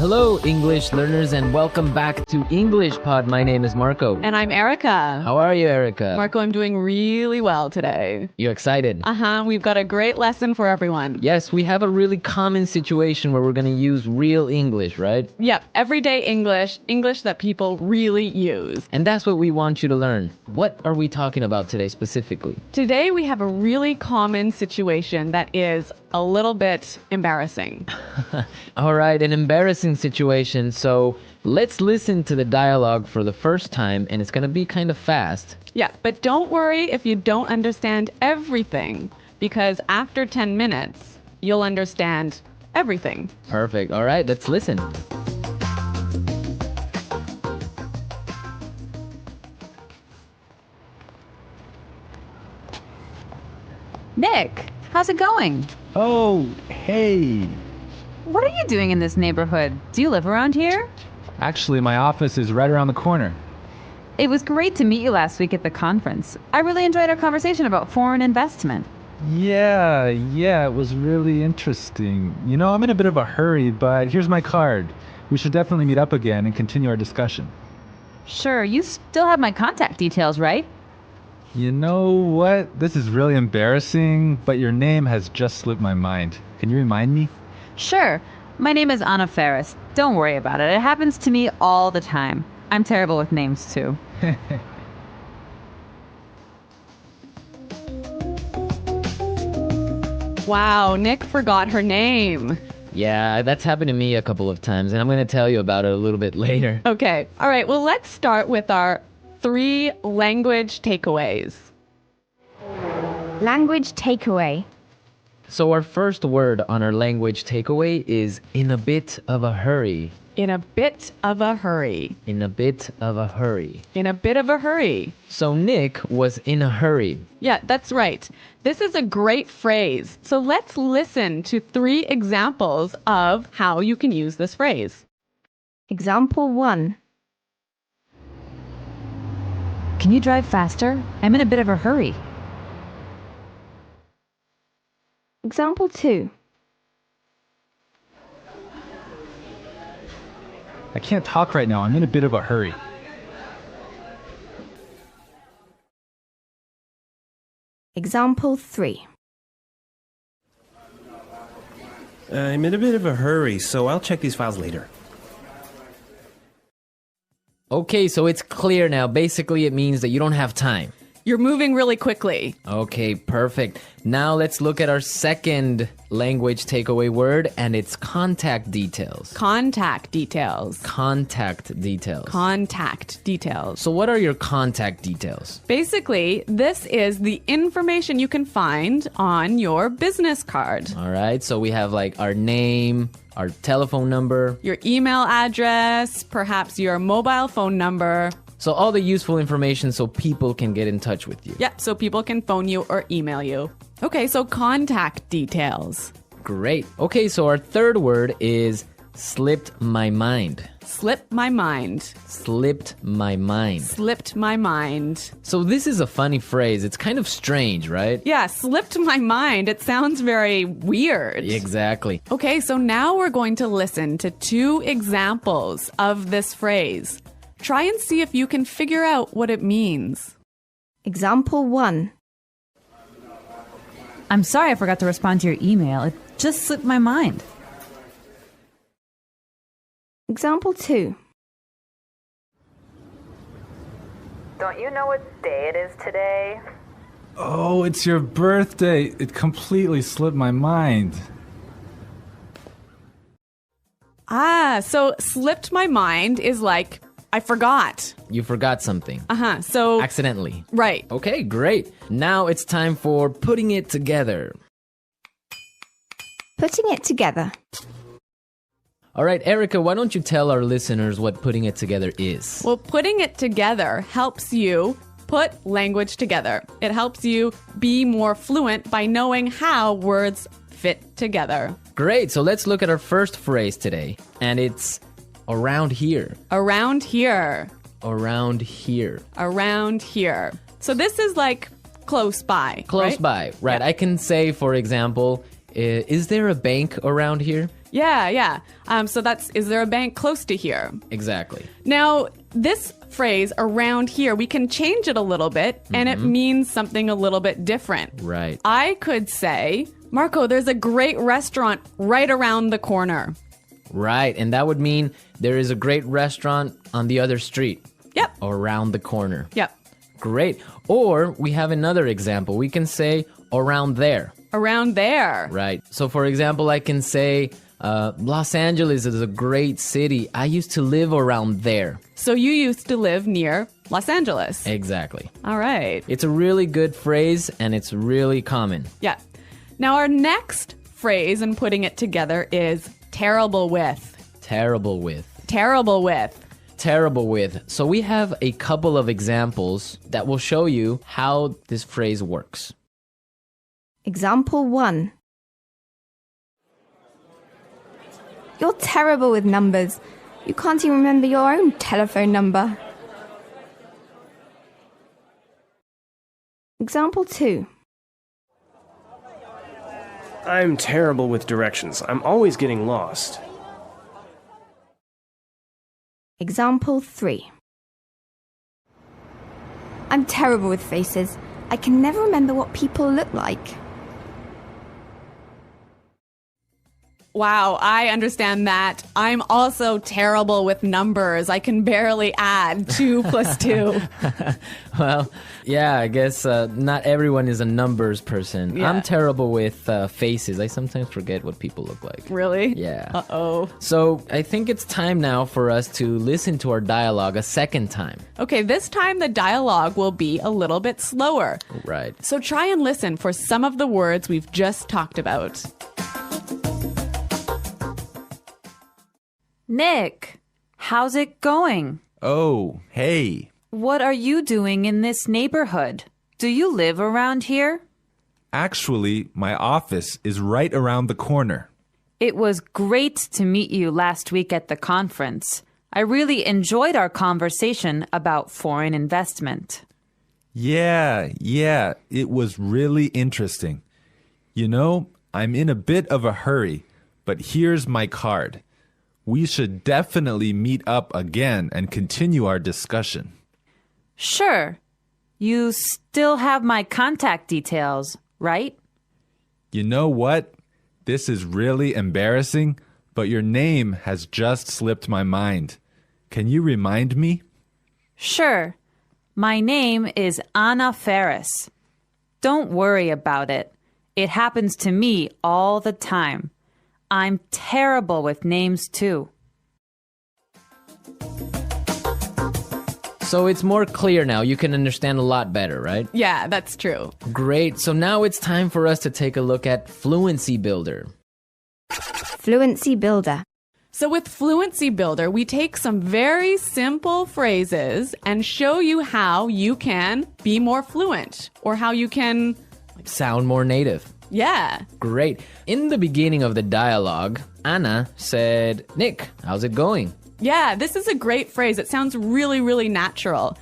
Hello, English learners, and welcome back to English Pod. My name is Marco. And I'm Erica. How are you, Erica? Marco, I'm doing really well today. You excited? We've got a great lesson for everyone. Yes, we have a really common situation where we're going to use real English, right? Yep, everyday English, English that people really use. And that's what we want you to learn. What are we talking about today specifically? Today we have a really common situation that is a little bit embarrassing. All right, an embarrassing situation. So let's listen to the dialogue for the first time, and it's going to be kind of fast. Yeah, but don't worry if you don't understand everything, because after 10 minutes, you'll understand everything. Perfect. All right, let's listen. Nick, how's it going? Oh, hey. What are you doing in this neighborhood? Do you live around here? Actually, my office is right around the corner. It was great to meet you last week at the conference. I really enjoyed our conversation about foreign investment. Yeah, it was really interesting. You know, I'm in a bit of a hurry, but here's my card. We should definitely meet up again and continue our discussion. Sure, you still have my contact details, right? You know what? This is really embarrassing, but your name has just slipped my mind. Can you remind me? Sure. My name is Anna Ferris. Don't worry about it. It happens to me all the time. I'm terrible with names, too. Wow, Nick forgot her name. Yeah, that's happened to me a couple of times, and I'm going to tell you about it a little bit later. Okay, all right, well, let's start with our 3 language takeaways. Language takeaway. So our first word on our language takeaway is in a bit of a hurry. In a bit of a hurry. In a bit of a hurry. In a bit of a hurry. So Nick was in a hurry. Yeah, that's right. This is a great phrase. So let's listen to 3 examples of how you can use this phrase. Example 1. Can you drive faster? I'm in a bit of a hurry. Example 2. I can't talk right now. I'm in a bit of a hurry. Example 3. I'm in a bit of a hurry, so I'll check these files later. Okay, so it's clear now. Basically, it means that you don't have time. You're moving really quickly. Okay, perfect. Now let's look at our second language takeaway word, and it's contact details. Contact details. Contact details. Contact details. So what are your contact details? Basically, this is the information you can find on your business card. All right, so we have like our name, our telephone number, Your email address, perhaps your mobile phone number. so all the useful information so people can get in touch with you. Yep, so people can phone you or email you. Okay, so contact details. Great. Okay, so our third word is slipped my mind. Slipped my mind. Slipped my mind. Slipped my mind. So this is a funny phrase. It's kind of strange, right? Yeah, slipped my mind. It sounds very weird. Exactly. Okay, so now we're going to listen to 2 examples of this phrase. Try and see if you can figure out what it means. Example 1. I'm sorry I forgot to respond to your email. It just slipped my mind. Example 2. Don't you know what day it is today? Oh, it's your birthday. It completely slipped my mind. So slipped my mind is like, I forgot. You forgot something. So, Accidentally. right. Okay, great. Now it's time for putting it together. Putting it together. All right, Erica, why don't you tell our listeners what putting it together is? Well, putting it together helps you put language together. It helps you be more fluent by knowing how words fit together. Great, so let's look at our first phrase today, and it's around here. Around here. Around here. Around here. So this is like close by. Close right? by, right? Yeah. I can say, for example, Is there a bank around here? Yeah. So that's, is there a bank close to here? Exactly. Now, this phrase around here, we can change it a little bit and it means something a little bit different. Right. I could say, Marco, there's a great restaurant right around the corner. Right. And that would mean there is a great restaurant on the other street. Yep. Around the corner. Yep. Great. Or we have another example. We can say around there. Around there. Right. So, for example, I can say Los Angeles is a great city. I used to live around there. So you used to live near Los Angeles. Exactly. All right. It's a really good phrase and it's really common. Yeah. Now, our next phrase and putting it together is terrible with. Terrible with. Terrible with. Terrible with. So we have a couple of examples that will show you how this phrase works. Example 1. You're terrible with numbers. You can't even remember your own telephone number. Example 2. I'm terrible with directions. I'm always getting lost. Example 3. I'm terrible with faces. I can never remember what people look like. Wow, I understand that. I'm also terrible with numbers. I can barely add 2 plus 2. Well, yeah, I guess not everyone is a numbers person. Yeah. I'm terrible with faces. I sometimes forget what people look like. Really? Yeah. Uh-oh. So I think it's time now for us to listen to our dialogue a second time. Okay, this time the dialogue will be a little bit slower. Right. So try and listen for some of the words we've just talked about. Nick, how's it going? Oh, hey. What are you doing in this neighborhood? Do you live around here? Actually, my office is right around the corner. It was great to meet you last week at the conference. I really enjoyed our conversation about foreign investment. Yeah, it was really interesting. You know, I'm in a bit of a hurry, but here's my card. We should definitely meet up again and continue our discussion. Sure. You still have my contact details, right? You know what? This is really embarrassing, but your name has just slipped my mind. Can you remind me? Sure. My name is Anna Ferris. Don't worry about it. It happens to me all the time. I'm terrible with names too. So it's more clear now. You can understand a lot better, right? Yeah, that's true. Great. So now it's time for us to take a look at Fluency Builder. Fluency Builder. So with Fluency Builder, we take some very simple phrases and show you how you can be more fluent or how you can... Sound more native. Yeah. Great. In the beginning of the dialogue, Anna said, Nick, how's it going? Yeah, this is a great phrase. It sounds really, really natural.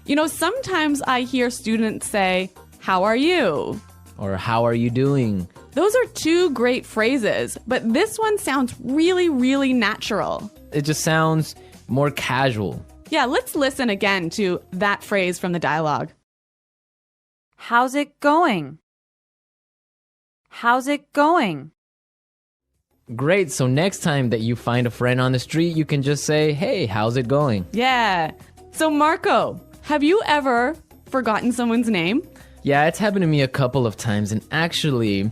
You know, sometimes I hear students say, how are you? Or how are you doing? Those are 2 great phrases, but this one sounds really, really natural. It just sounds more casual. Yeah, let's listen again to that phrase from the dialogue. How's it going? How's it going? Great. So next time that you find a friend on the street, you can just say, hey, how's it going? Yeah. So Marco, have you ever forgotten someone's name? Yeah, it's happened to me a couple of times. And actually,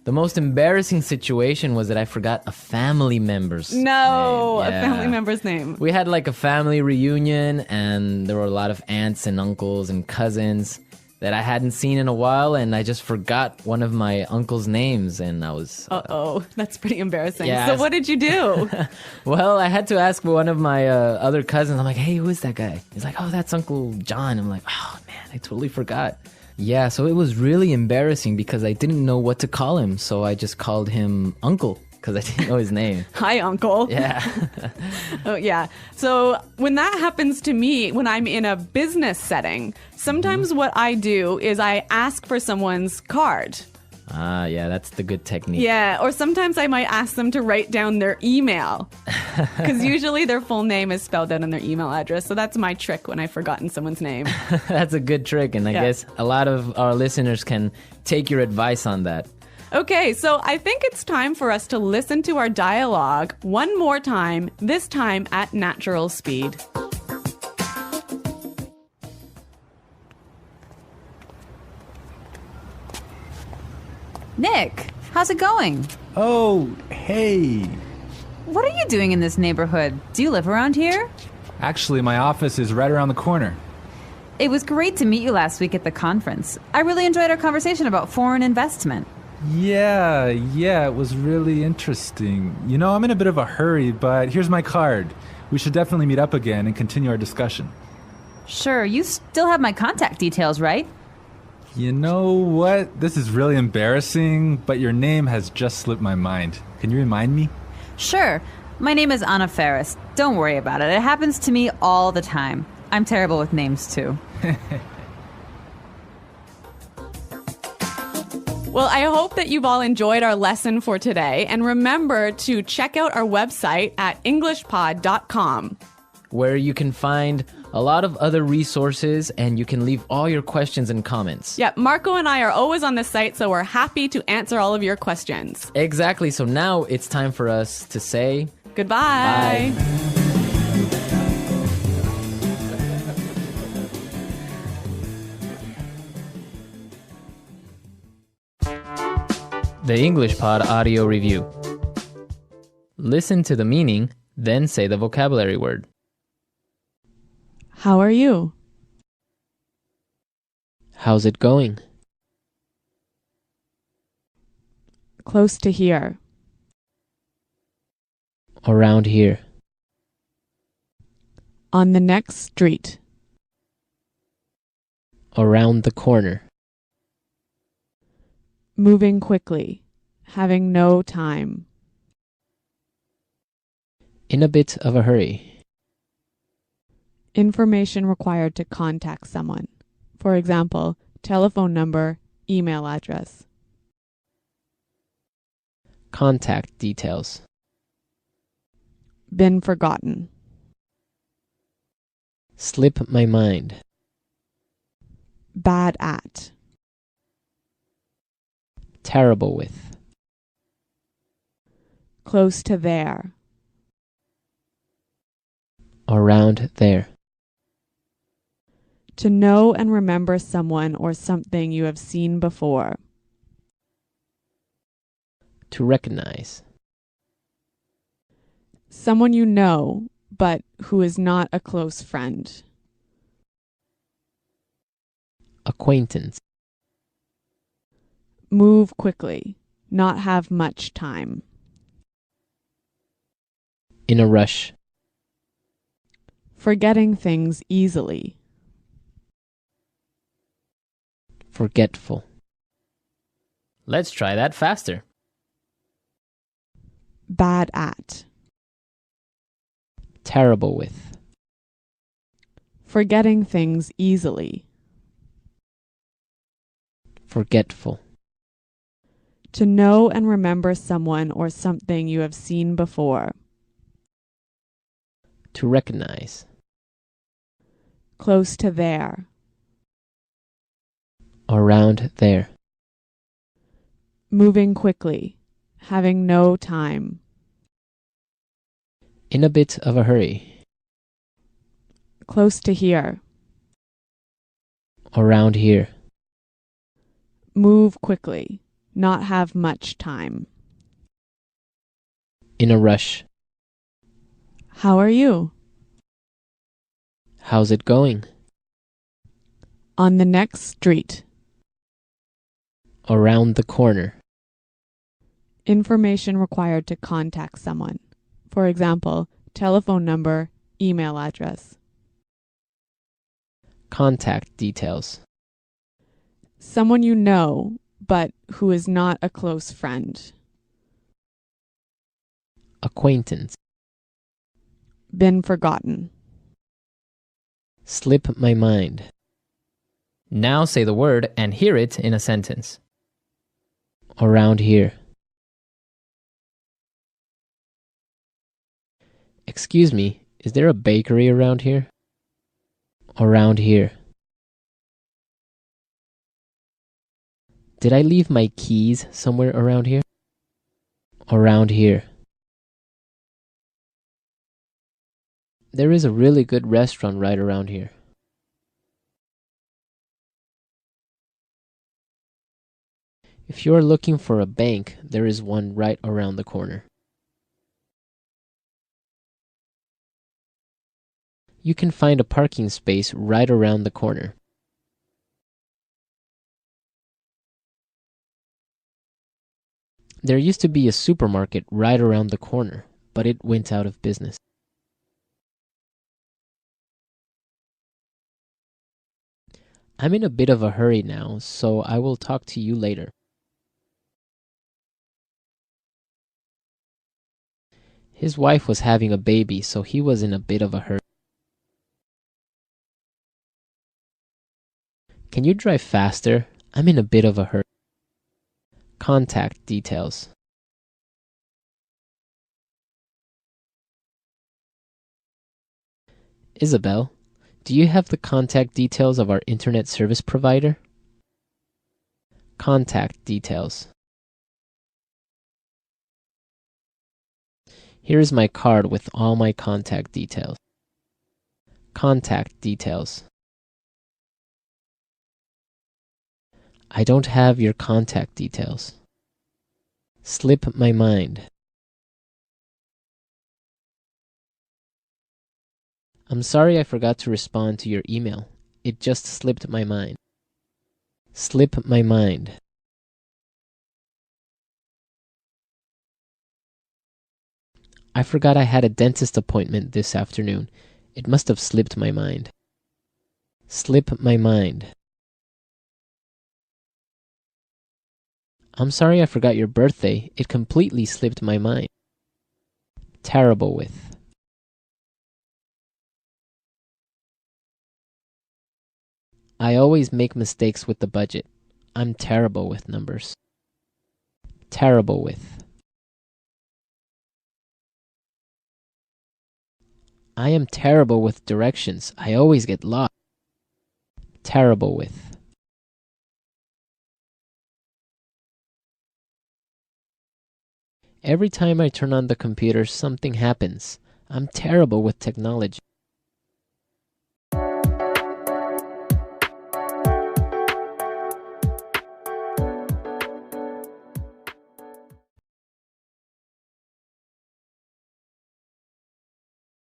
the most embarrassing situation was that I forgot a family member's name. A Yeah. family member's name. We had like a family reunion and there were a lot of aunts and uncles and cousins that I hadn't seen in a while, and I just forgot one of my uncle's names, and I was... Uh-oh, that's pretty embarrassing. Yeah, So what did you do? Well, I had to ask one of my other cousins. I'm like, hey, who is that guy? He's like, oh, that's Uncle John. I'm like, oh, man, I totally forgot. Yeah, so it was really embarrassing because I didn't know what to call him, so I just called him Uncle because I didn't know his name. Hi, Uncle. Yeah. Oh, yeah. So when that happens to me, when I'm in a business setting, sometimes what I do is I ask for someone's card. Ah, yeah, that's the good technique. Yeah, or sometimes I might ask them to write down their email. Because usually their full name is spelled out in their email address. So that's my trick when I've forgotten someone's name. That's a good trick, and I guess a lot of our listeners can take your advice on that. Okay, so I think it's time for us to listen to our dialogue one more time, this time at natural speed. Nick, how's it going? Oh, hey. What are you doing in this neighborhood? Do you live around here? Actually, my office is right around the corner. It was great to meet you last week at the conference. I really enjoyed our conversation about foreign investment. Yeah, it was really interesting. You know, I'm in a bit of a hurry, but here's my card. We should definitely meet up again and continue our discussion. Sure, you still have my contact details, right? You know what? This is really embarrassing, but your name has just slipped my mind. Can you remind me? Sure. My name is Anna Ferris. Don't worry about it. It happens to me all the time. I'm terrible with names, too. Well, I hope that you've all enjoyed our lesson for today. And remember to check out our website at englishpod.com, where you can find a lot of other resources and you can leave all your questions and comments. Yeah, Marco and I are always on the site, so we're happy to answer all of your questions. Exactly. So now it's time for us to say goodbye. Bye. The English Pod Audio Review. Listen to the meaning, then say the vocabulary word. How are you? How's it going? Close to here. Around here. On the next street. Around the corner. Moving quickly. Having no time. In a bit of a hurry. Information required to contact someone. For example, telephone number, email address. Contact details. Been forgotten. Slip my mind. Bad at. Terrible with. Close to there. Around there. To know and remember someone or something you have seen before. To recognize. Someone you know, but who is not a close friend. Acquaintance. Move quickly. Not have much time. In a rush. Forgetting things easily. Forgetful. Let's try that faster. Bad at. Terrible with. Forgetting things easily. Forgetful. To know and remember someone or something you have seen before. To recognize. Close to there. Around there. Moving quickly. Having no time. In a bit of a hurry. Close to here. Around here. Move quickly. Not have much time. In a rush. How are you? How's it going? On the next street. Around the corner. Information required to contact someone. For example, telephone number, email address. Contact details. Someone you know, but who is not a close friend. Acquaintance. Been forgotten. Slip my mind. Now say the word and hear it in a sentence. Around here. Excuse me, is there a bakery around here? Around here. Did I leave my keys somewhere around here? Around here. There is a really good restaurant right around here. If you are looking for a bank, there is one right around the corner. You can find a parking space right around the corner. There used to be a supermarket right around the corner, but it went out of business. I'm in a bit of a hurry now, so I will talk to you later. His wife was having a baby, so he was in a bit of a hurry. Can you drive faster? I'm in a bit of a hurry. Contact details. Isabel, do you have the contact details of our internet service provider? Contact details. Here is my card with all my contact details. Contact details. I don't have your contact details. Slip my mind. I'm sorry I forgot to respond to your email. It just slipped my mind. Slip my mind. I forgot I had a dentist appointment this afternoon. It must have slipped my mind. Slip my mind. I'm sorry I forgot your birthday. It completely slipped my mind. Terrible with. I always make mistakes with the budget. I'm terrible with numbers. Terrible with. I am terrible with directions. I always get lost. Terrible with. Every time I turn on the computer, something happens. I'm terrible with technology.